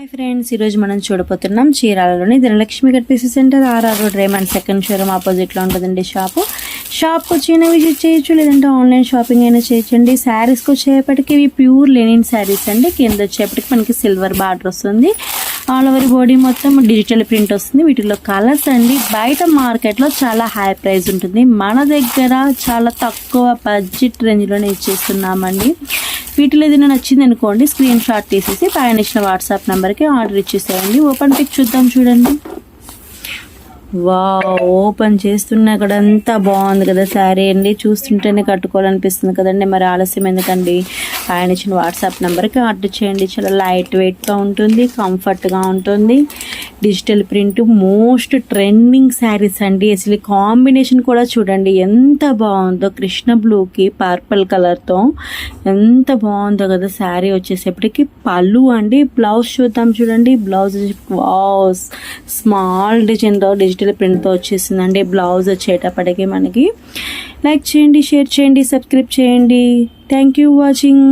Hi friends, ఈరోజు మనం చూడబోతున్నాం చీరాలలోని Dhanalakshmi cut pieces centre R R road Raymond second showroom ఆపోజిట్లో ఉంటుందండి. షాప్కి వచ్చిన విజిట్ చేయొచ్చు, లేదంటే ఆన్లైన్ షాపింగ్ అయినా చేయొచ్చండి. శారీస్కి వచ్చేపటికి ఇవి ప్యూర్ లెనిన్ శారీస్ అండి. కింద వచ్చేపటికి మనకి సిల్వర్ బార్డర్ వస్తుంది. ఆల్ ఓవర్ బాడీ మొత్తం డిజిటల్ ప్రింట్ వస్తుంది. వీటిలో కలర్స్ అండి బయట మార్కెట్లో చాలా హై ప్రైస్ ఉంటుంది, మన దగ్గర చాలా తక్కువ బడ్జెట్ రేంజ్లోనే ఇచ్చేస్తున్నామండి. వీటిలో ఏదైనా నచ్చింది అనుకోండి, స్క్రీన్ షాట్ తీసేసి పైన ఇచ్చిన వాట్సాప్ నెంబర్కి ఆర్డర్ ఇచ్చేసేయండి. ఓపెన్ పిక్ చూద్దాం, చూడండి. ఓపెన్ చేస్తున్నా కూడా అంతా బాగుంది కదా శారీ అండి. చూస్తుంటేనే కట్టుకోవాలనిపిస్తుంది కదండి. మరి ఆలస్యం ఎందుకండి, పైన ఇచ్చిన వాట్సాప్ నెంబర్కి ఆర్డర్ చేయండి. చాలా లైట్ వెయిట్గా ఉంటుంది, కంఫర్ట్గా ఉంటుంది. Digital print most trending saris అండి. అసలు కాంబినేషన్ కూడా చూడండి ఎంత బాగుందో, కృష్ణ బ్లూకి పర్పుల్ కలర్తో ఎంత బాగుందో కదా శారీ. వచ్చేసేపటికి పళ్ళు అండి. బ్లౌజ్ చూద్దాం, చూడండి. బ్లౌజ్ స్మాల్ డిజైన్తో డిజిటల్ ప్రింట్తో వచ్చేసిందండి. బ్లౌజ్ వచ్చేటప్పటికి మనకి లైక్ చేయండి, షేర్ చేయండి, సబ్స్క్రైబ్ చేయండి. Thank you watching.